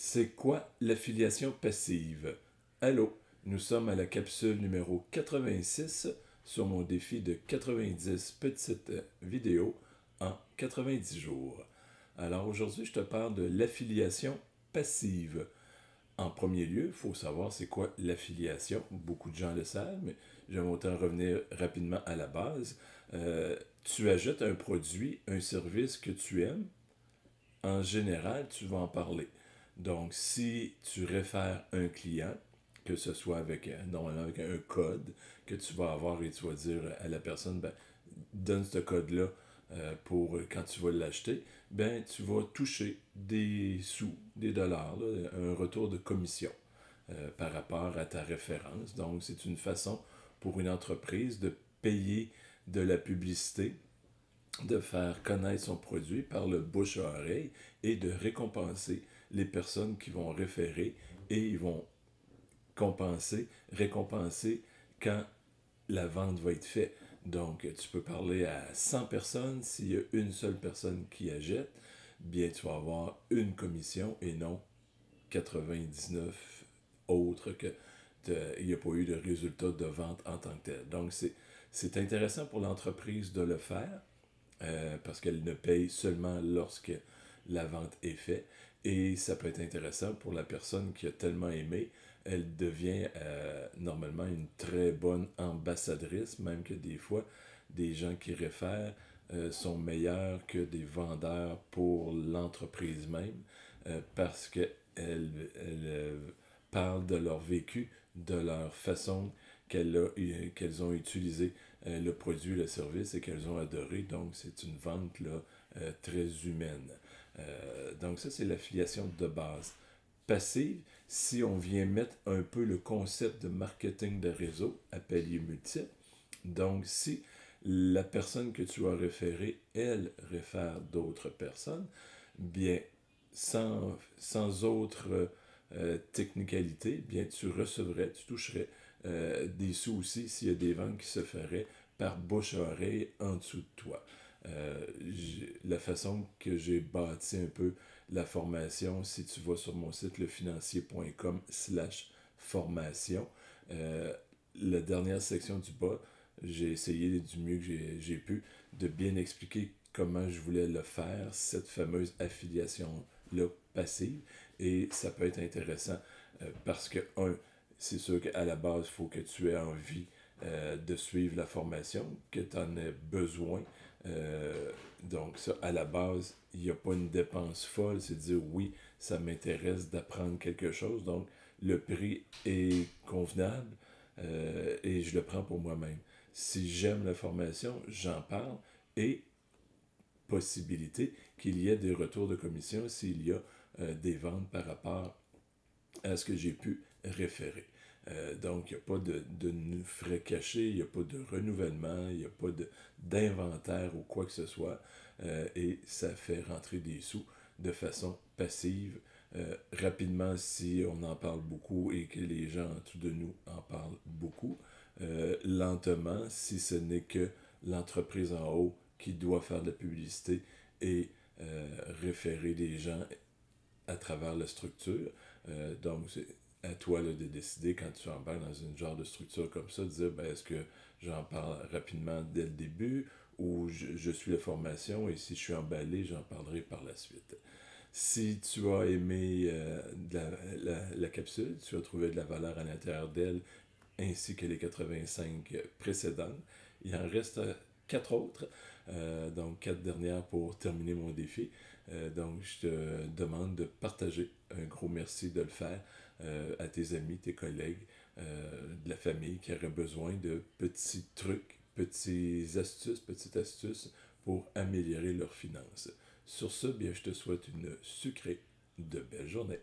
C'est quoi l'affiliation passive? Allô, nous sommes à la capsule numéro 86 sur mon défi de 90 petites vidéos en 90 jours. Alors aujourd'hui, je te parle de l'affiliation passive. En premier lieu, il faut savoir c'est quoi l'affiliation. Beaucoup de gens le savent, mais j'aime autant revenir rapidement à la base. Tu achètes un produit, un service que tu aimes, en général, tu vas en parler. Donc, si tu réfères un client, que ce soit avec, normalement avec un code que tu vas avoir et tu vas dire à la personne, ben, donne ce code-là pour quand tu vas l'acheter, ben, tu vas toucher des sous, des dollars, là, un retour de commission par rapport à ta référence. Donc, c'est une façon pour une entreprise de payer de la publicité, de faire connaître son produit par le bouche à oreille et de récompenser les personnes qui vont référer et ils vont récompenser quand la vente va être faite. Donc, tu peux parler à 100 personnes. S'il y a une seule personne qui achète, bien, tu vas avoir une commission et non 99 autres que il n'y a pas eu de résultat de vente en tant que tel. Donc, c'est intéressant pour l'entreprise de le faire parce qu'elle ne paye seulement lorsque la vente est faite. Et ça peut être intéressant pour la personne qui a tellement aimé. Elle devient normalement une très bonne ambassadrice, même que des fois, des gens qui réfèrent sont meilleurs que des vendeurs pour l'entreprise même, parce qu'elles parlent de leur vécu, de leur façon qu'elles ont utilisé le produit, le service et qu'elles ont adoré. Donc, c'est une vente là, très humaine. Donc, ça, c'est l'affiliation de base. Passive, si on vient mettre un peu le concept de marketing de réseau à palier multiple, donc si la personne que tu as référée, elle réfère d'autres personnes, bien, sans autre technicalité, bien, tu recevrais, tu toucherais des sous aussi s'il y a des ventes qui se feraient par bouche à oreille en dessous de toi. La façon que j'ai bâti un peu la formation, si tu vas sur mon site lefinancier.com/formation, la dernière section du bas, j'ai essayé du mieux que j'ai pu de bien expliquer comment je voulais le faire, cette fameuse affiliation-là passive. Et ça peut être intéressant parce que, c'est sûr qu'à la base, il faut que tu aies envie de suivre la formation, que tu en aies besoin. Donc, ça, à la base, il n'y a pas une dépense folle, c'est de dire oui, ça m'intéresse d'apprendre quelque chose. Donc, le prix est convenable et je le prends pour moi-même. Si j'aime la formation, j'en parle et possibilité qu'il y ait des retours de commission s'il y a des ventes par rapport à ce que j'ai pu référer. Donc, il n'y a pas de frais cachés, il n'y a pas de renouvellement, il n'y a pas d'inventaire ou quoi que ce soit. Et ça fait rentrer des sous de façon passive. Rapidement, si on en parle beaucoup et que les gens en dessous de nous en parlent beaucoup. Lentement, si ce n'est que l'entreprise en haut qui doit faire de la publicité et référer des gens à travers la structure. Donc, c'est à toi là, de décider quand tu embarques dans une genre de structure comme ça, de dire ben, est-ce que j'en parle rapidement dès le début ou je suis la formation et si je suis emballé, j'en parlerai par la suite. Si tu as aimé la capsule, tu as trouvé de la valeur à l'intérieur d'elle ainsi que les 85 précédentes, il en reste 4 autres, donc 4 dernières pour terminer mon défi. Donc, je te demande de partager. Un gros merci de le faire à tes amis, tes collègues, de la famille qui auraient besoin de petits trucs, petites astuces pour améliorer leurs finances. Sur ce, bien, je te souhaite une sucrée de belle journée.